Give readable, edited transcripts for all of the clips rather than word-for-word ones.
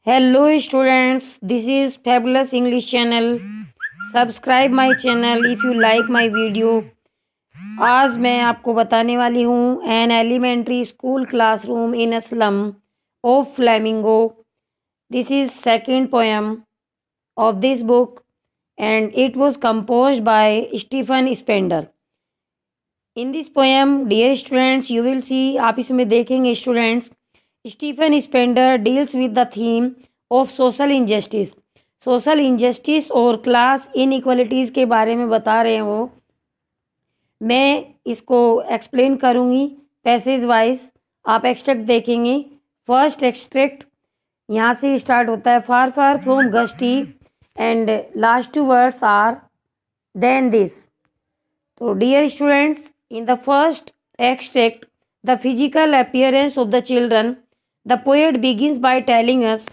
Hello students, this is Fabulous English channel. Subscribe my channel if you like my video. आज मैं आपको बताने वाली हूँ an elementary school classroom in a slum of Flamingo. This is second poem of this book and it was composed by Stephen Spender. In this poem, dear students, you will see, आप इसमें देखेंगे students, Stephen Spender deals with the theme of social injustice. Social injustice और class inequalities के बारे में बता रहे हैं वो. मैं इसको एक्सप्लेन करूँगी पैसेज वाइज. आप एक्सट्रैक्ट देखेंगे. फर्स्ट एक्सट्रैक्ट यहाँ से स्टार्ट होता है. Far far from gusty and last two words are then this. तो dear students, in the first extract, the physical appearance of the children, the poet begins by telling us,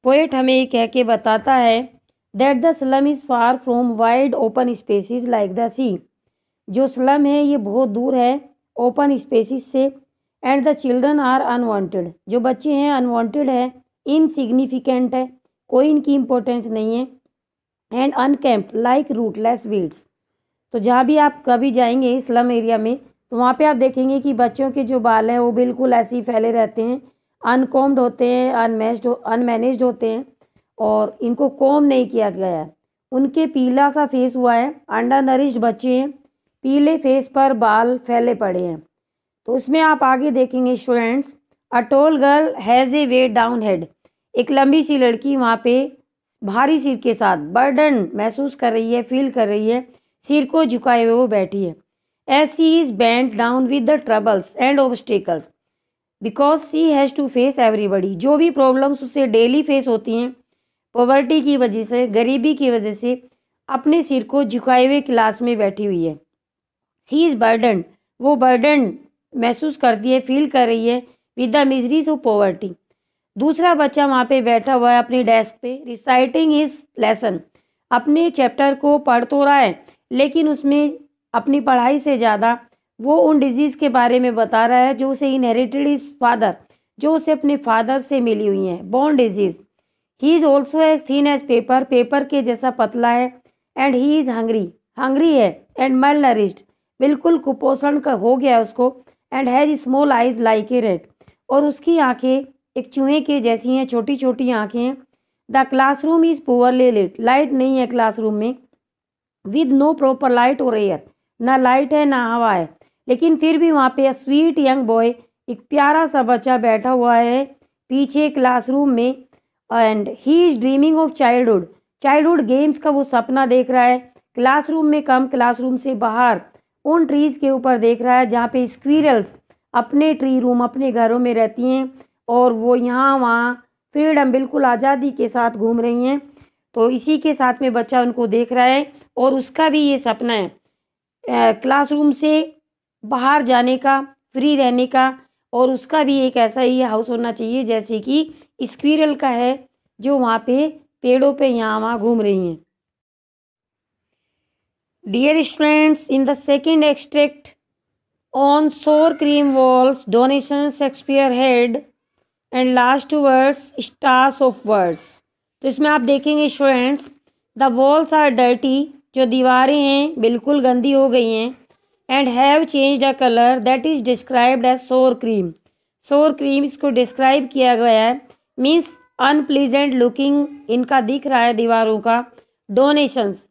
poet हमें ये कह के बताता है that the slum is far from wide open spaces like the sea. जो slum है ये बहुत दूर है ओपन स्पेसिस से. And the children are unwanted, जो बच्चे हैं अनवांटेड है, इनसिग्निफिकेंट है, कोई इनकी इम्पोर्टेंस नहीं है. And unkempt like rootless weeds. तो जहाँ भी आप कभी जाएंगे स्लम एरिया में तो वहाँ पे आप देखेंगे कि बच्चों के जो बाल हैं वो बिल्कुल ऐसे ही फैले रहते हैं, अनकॉम्ड होते हैं, अनमैनेज्ड होते हैं और इनको कॉम नहीं किया गया है. उनके पीला सा फेस हुआ है, अंडर नरिश्ड बच्चे हैं, पीले फेस पर बाल फैले पड़े हैं. तो उसमें आप आगे देखेंगे students, a tall girl has a weighed down head. एक लंबी सी लड़की वहाँ पे भारी सिर के साथ बर्डन महसूस कर रही है, फील कर रही है, सिर को झुकाए हुए वो बैठी है. As she is bent down with the troubles and obstacles because she has to face everybody. जो भी प्रॉब्लम्स उससे डेली फेस होती हैं पॉवर्टी की वजह से, गरीबी की वजह से, अपने सिर को झुकाए हुए क्लास में बैठी हुई है. सी इज़ बर्डन, वो बर्डन महसूस करती है, फील कर रही है with the miseries of poverty. दूसरा बच्चा वहाँ पे बैठा हुआ है अपनी डेस्क पे, रिसाइटिंग हिज लेसन. अपने चैप्टर को पढ़ तो रहा है लेकिन उसमें अपनी पढ़ाई से ज़्यादा वो उन डिजीज़ के बारे में बता रहा है जो उसे इनहेरिटेड इज फादर, जो उसे अपने फादर से मिली हुई हैं, borne disease. He is also as thin as paper, paper के जैसा पतला है. And he is hungry, hungry है. एंड मेल नरिश्ड, बिल्कुल कुपोषण का हो गया उसको. And has small eyes like a rat, और उसकी आँखें एक चूहे के जैसी हैं, छोटी छोटी आँखें हैं. The classroom is poorly lit, light नहीं है क्लासरूम में. विद नो प्रॉपर लाइट और एयर, ना लाइट है ना हवा है. लेकिन फिर भी वहाँ पे स्वीट यंग बॉय, एक प्यारा सा बच्चा बैठा हुआ है पीछे क्लासरूम में. And he is dreaming of childhood, childhood games का वो सपना देख रहा है. क्लासरूम में कम, क्लासरूम से बाहर उन ट्रीज़ के ऊपर देख रहा है जहाँ पे स्क्विरल्स अपने ट्री रूम, अपने घरों में रहती हैं और वो यहाँ वहाँ फ्रीडम, बिल्कुल आज़ादी के साथ घूम रही हैं. तो इसी के साथ में बच्चा उनको देख रहा है और उसका भी ये सपना है क्लासरूम से बाहर जाने का, फ्री रहने का. और उसका भी एक ऐसा ही हाउस होना चाहिए जैसे कि स्क्विरल का है जो वहाँ पे पेड़ों पे यहाँ वहाँ घूम रही हैं. Dear students, in the second extract, on sour cream walls donation Shakespeare head and last two words stars of words. तो इसमें आप देखेंगे students, the walls are dirty, जो दीवारें हैं बिल्कुल गंदी हो गई हैं. And have change the colour that is described as sour cream. Sour cream इसको डिस्क्राइब किया गया है, मीन्स अनप्लीजेंट लुकिंग इनका दिख रहा है दीवारों का. Donations,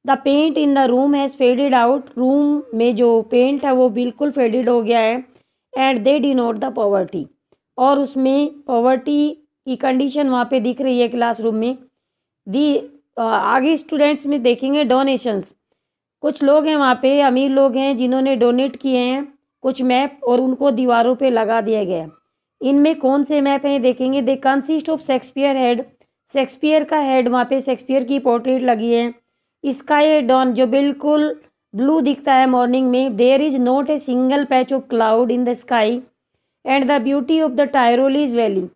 the paint in the room has faded out, room में जो पेंट है वो बिल्कुल फेडेड हो गया है. And they denote the poverty, और उसमें पॉवर्टी की कंडीशन वहाँ पे दिख रही है क्लासरूम में. आगे स्टूडेंट्स में देखेंगे डोनेशंस. कुछ लोग हैं वहाँ पे, अमीर लोग हैं जिन्होंने डोनेट किए हैं कुछ मैप और उनको दीवारों पे लगा दिया गया. इनमें कौन से मैप हैं देखेंगे. They consist of Shakespeare head, Shakespeare का हेड, वहाँ पे शेक्सपियर की पोर्ट्रेट लगी है. स्काई डॉन, जो बिल्कुल ब्लू दिखता है मॉर्निंग में. There is not a single patch of cloud in the sky. And the beauty of the Tyrolese valley,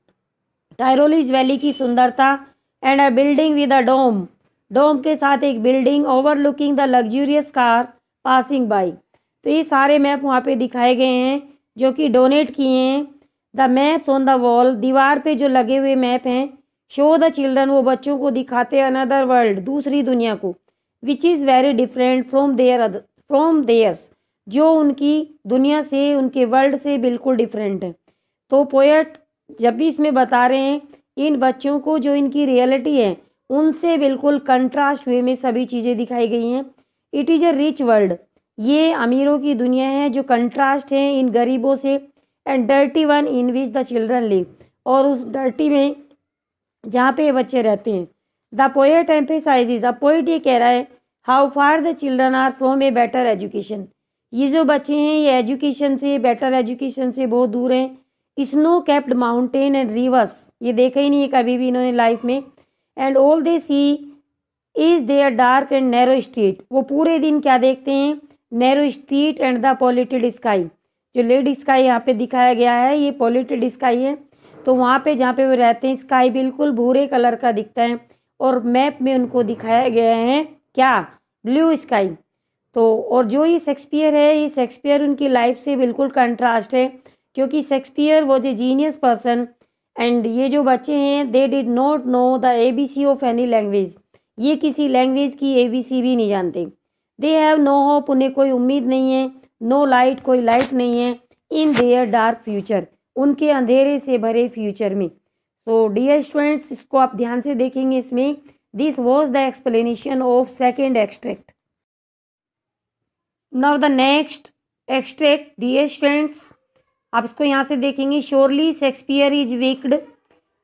Tyrolese valley की सुंदरता. And a building with a dome, dome के साथ एक building. Overlooking the luxurious car passing by. तो ये सारे map वहाँ पे दिखाए गए हैं जो कि डोनेट किए हैं. The maps on the wall, दीवार पे जो लगे हुए मैप हैं शो द चिल्ड्रन, वो बच्चों को दिखाते हैं अनदर वर्ल्ड, दूसरी दुनिया को, which is very different from theirs, जो उनकी दुनिया से, उनके वर्ल्ड से बिल्कुल डिफरेंट है। तो पोएट जब भी इसमें बता रहे हैं इन बच्चों को जो इनकी रियलिटी है उनसे बिल्कुल कंट्रास्ट वे में सभी चीज़ें दिखाई गई हैं। It is a rich world, ये अमीरों की दुनिया है जो कंट्रास्ट है इन गरीबों से, and dirty one in which the children live, और उस डर्टी में जहाँ पे ये बच्चे रहते हैं। द पोएट एम्फेसाइजेज, अब पोएट ये कह रहा है how far the children are from a better education, ये जो बच्चे हैं ये एजुकेशन से, बेटर एजुकेशन से बहुत दूर हैं। Snow capped mountain and reverse, ये देखा ही नहीं है कभी भी इन्होंने लाइफ में। And all they see is their dark and narrow street, वो पूरे दिन क्या देखते हैं, narrow street and the polluted sky, जो लेड स्काई यहाँ पे दिखाया गया है ये पॉल्यूटेड स्काई है। तो वहाँ पे जहाँ पे वो रहते हैं स्काई बिल्कुल भूरे कलर का दिखता है, और मैप में उनको दिखाया गया है क्या, ब्लू स्काई। तो और जो ये शेक्सपियर है, ये शेक्सपियर उनकी लाइफ से बिल्कुल कंट्रास्ट है, क्योंकि Shakespeare was a genius person, and ये जो बच्चे हैं they did not know the ABC of any language, ये किसी लैंग्वेज की ABC भी नहीं जानते। दे हैव नो होप, उन्हें कोई उम्मीद नहीं है, नो लाइट, कोई लाइट नहीं है, इन देयर डार्क फ्यूचर, उनके अंधेरे से भरे फ्यूचर में। तो डियर स्टूडेंट्स, इसको आप ध्यान से देखेंगे इसमें। This was the explanation of second extract. Now the next extract, dear students, आप इसको यहाँ से देखेंगे। Surely Shakespeare is wicked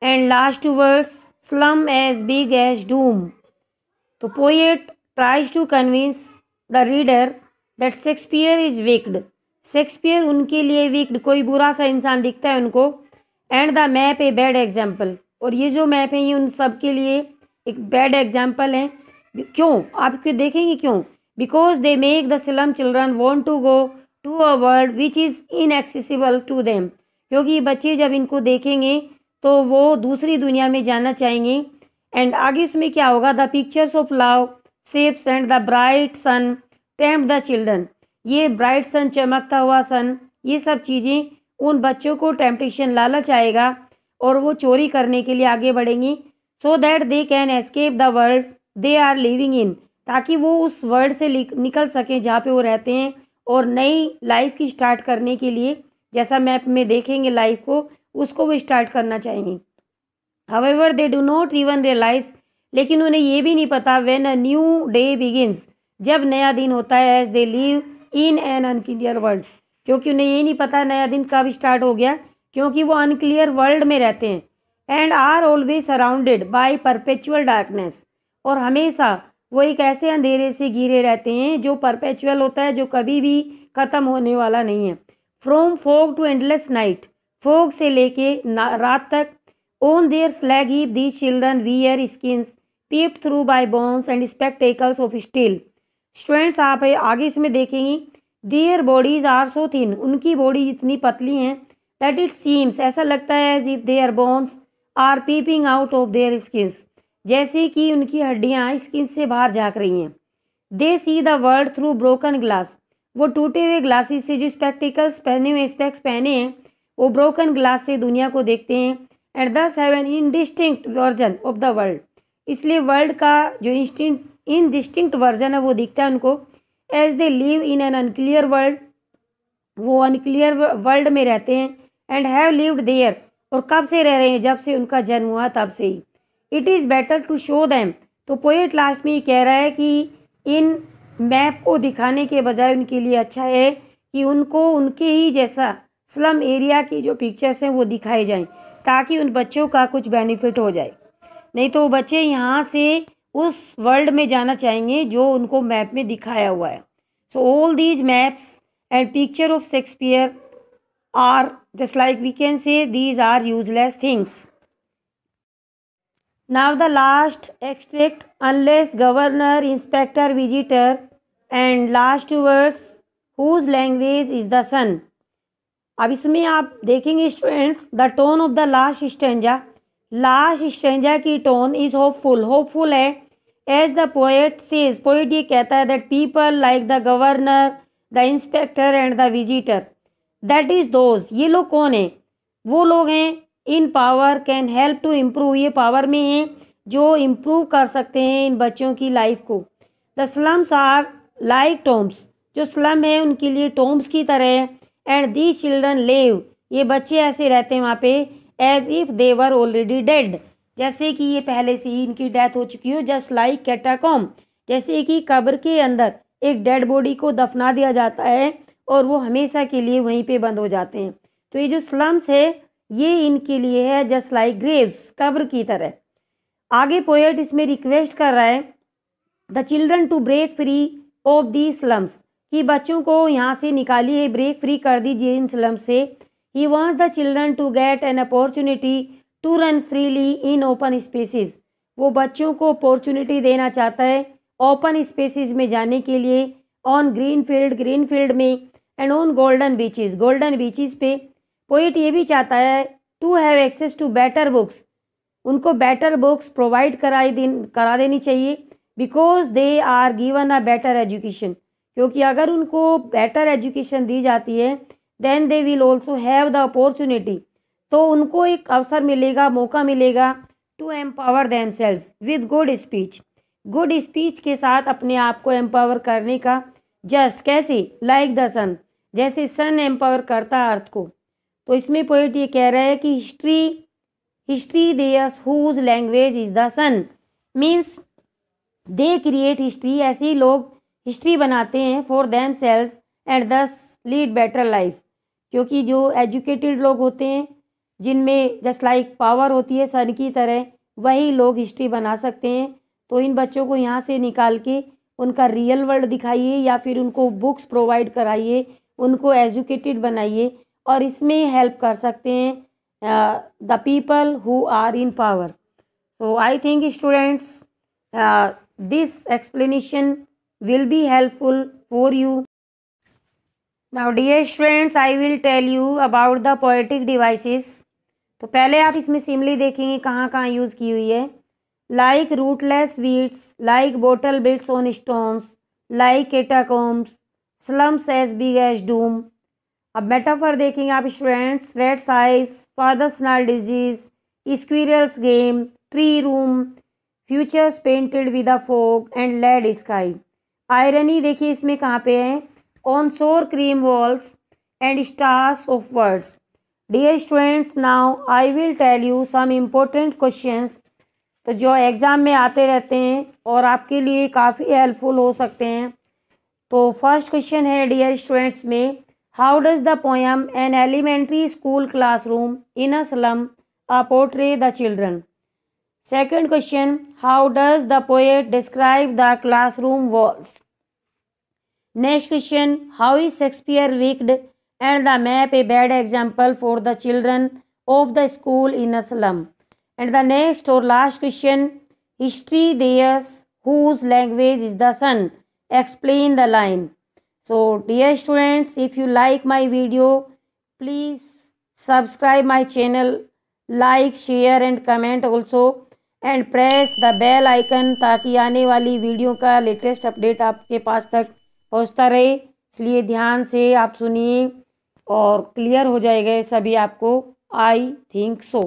and last words slum as big as doom. तो poet tries to convince the reader that Shakespeare is wicked, Shakespeare उनके लिए wicked, कोई बुरा सा इंसान दिखता है उनको, and the map a bad example, और ये जो मैप है ये उन सब के लिए एक बैड एग्जाम्पल है। क्यों, आप क्यों देखेंगे क्यों, because they make the slum children want to go to a world which is inaccessible to them, क्योंकि बच्चे जब इनको देखेंगे तो वो दूसरी दुनिया में जाना चाहेंगे। एंड आगे इसमें क्या होगा, the pictures of love shapes and the bright sun tempt the children, ये ब्राइट सन, चमकता हुआ सन, ये सब चीज़ें उन बच्चों को टेम्पटेशन, लालच आएगा और वो चोरी करने के लिए आगे बढ़ेंगी। So that they can escape the world they are living in, ताकि वो उस वर्ल्ड से निकल सकें जहाँ पे वो रहते हैं, और नई लाइफ की स्टार्ट करने के लिए, जैसा मैप में देखेंगे लाइफ को, उसको वो स्टार्ट करना चाहेंगे। However they do not even realise, लेकिन उन्हें ये भी नहीं पता when a new day begins, जब नया दिन होता है, as they live in an unclear world, क्योंकि उन्हें ये नहीं पता नया दिन कब स्टार्ट हो गया, क्योंकि वो अनक्लियर वर्ल्ड में रहते हैं। And are always surrounded by perpetual darkness, और हमेशा वो एक ऐसे अंधेरे से घिरे रहते हैं जो परपेचुअल होता है, जो कभी भी ख़त्म होने वाला नहीं है। From fog to endless night, fog से लेके रात तक। On their slag heap these children wear skins peeped through by bones and spectacles of steel. Students, आप आगे इसमें देखेंगे, their bodies are so thin, उनकी बॉडी जितनी पतली हैं, दैट इट सीम्स, ऐसा लगता है as if their bones are peeping out of their skins, जैसे कि उनकी हड्डियाँ स्किन से बाहर झाँक रही हैं। They see the world through broken glass, वो टूटे हुए ग्लासेस से, जो स्पेक्टिकल्स पहने हुए, स्पेक्स पहने हैं, वो ब्रोकन ग्लास से दुनिया को देखते हैं। And thus have an indistinct version of the world, इसलिए वर्ल्ड का जो इनडिस्टिंक्ट वर्जन है वो दिखता है उनको। As they live in an unclear world, वो अनक्लियर वर्ल्ड में रहते हैं। एंड हैव लिव्ड देयर, और कब से रह रहे हैं, जब से उनका जन्म हुआ तब से ही। It is better to show them, तो पोएट लास्ट में ये कह रहा है कि इन मैप को दिखाने के बजाय उनके लिए अच्छा है कि उनको उनके ही जैसा स्लम एरिया की जो पिक्चर्स हैं वो दिखाए जाएं, ताकि उन बच्चों का कुछ बेनिफिट हो जाए। नहीं तो बच्चे यहाँ से उस वर्ल्ड में जाना चाहेंगे जो उनको मैप में दिखाया हुआ है। So all these maps and picture of Shakespeare are just like we can say these are useless things. Now the last extract, unless governor, inspector, visitor, and last words, whose language is the sun। अब इसमें आप देखेंगे students, the tone of the last stanza की tone is hopeful है। As the poet says, poet ये कहता है that people like the governor, the inspector and the visitor, that is those, ये लोग कौन हैं, वो लोग हैं in power can help to improve, ये पावर में हैं जो इम्प्रूव कर सकते हैं इन बच्चों की लाइफ को। The slums are like tombs, जो स्लम है उनके लिए टोम्स की तरह है। एंड दीज चिल्ड्रन लिव, ये बच्चे ऐसे रहते हैं वहाँ पे as if they were already dead, जैसे कि ये पहले से ही इनकी डेथ हो चुकी हो। जस्ट लाइक कैटाकॉम, जैसे कि कब्र के अंदर एक डेड बॉडी को दफना दिया जाता है और वो हमेशा के लिए वहीं पे बंद हो जाते हैं। तो ये जो स्लम्स है ये इनके लिए है जस्ट लाइक ग्रेव्स, कब्र की तरह। आगे पोएट इसमें रिक्वेस्ट कर रहा है the children to break free of the slums, कि बच्चों को यहाँ से निकालिए, ब्रेक फ्री कर दीजिए इन स्लम्स से। He wants the children to get an opportunity to run freely in open spaces, वो बच्चों को अपॉर्चुनिटी देना चाहता है ओपन स्पेसिस में जाने के लिए, ऑन ग्रीन फील्ड में, एंड ऑन गोल्डन बीचेस पे। पोइट ये भी चाहता है to have access to better books, उनको बेटर बुक्स प्रोवाइड करा देनी चाहिए, because they are given a better education, क्योंकि अगर उनको बेटर एजुकेशन दी जाती है then they will also have the opportunity, तो उनको एक अवसर मिलेगा, मौका मिलेगा to empower themselves with good speech के साथ अपने आप को एम्पावर करने का। जस्ट कैसे, लाइक द सन, जैसे सन एम्पावर करता है अर्थ को। तो इसमें पोएट ये कह रहा है कि history theirs whose language is the sun, means they create history, ऐसे ही लोग हिस्ट्री बनाते हैं for themselves and thus lead better life, क्योंकि जो एजुकेटेड लोग होते हैं जिनमें जस्ट लाइक पावर होती है सन की तरह, वही लोग हिस्ट्री बना सकते हैं। तो इन बच्चों को यहाँ से निकाल के उनका रियल वर्ल्ड दिखाइए या फिर उनको बुक्स प्रोवाइड कराइए, उनको एजुकेटेड बनाइए, और इसमें हेल्प कर सकते हैं the people who are in power. So I think students this explanation will be helpful for you. Now dear students, I will tell you about the poetic devices. तो पहले आप इसमें सिमिली देखेंगे कहाँ कहाँ यूज़ की हुई है। Like rootless weeds, like bottle bits on stones, like catacombs, slums as big as doom. अब मेटाफर देखेंगे आप students, rat's eyes, father's gnarled disease, squirrel's game, tree room, future's painted with a fog and lead sky. Irony देखिए इसमें कहाँ पे है, on sour cream walls and stars of words. Dear students, now I will tell you some important questions, तो जो exam में आते रहते हैं और आपके लिए काफ़ी हेल्पफुल हो सकते हैं। तो फर्स्ट क्वेश्चन है डियर स्टूडेंट्स में, how does the poem an elementary school classroom in a slum portray the children. Second question, how does the poet describe the classroom walls? Next question, how is Shakespeare wicked and the map a bad example for the children of the school in a slum? And the next or last question, history theirs whose language is the sun. Explain the line. So dear students, if you like my video, please subscribe my channel, like, share and comment also, and press the bell icon, ताकि आने वाली video का latest update आपके पास तक पहुंचता रहे। इसलिए ध्यान से आप सुनिए और क्लियर हो जाएगा सभी आपको, आई थिंक सो।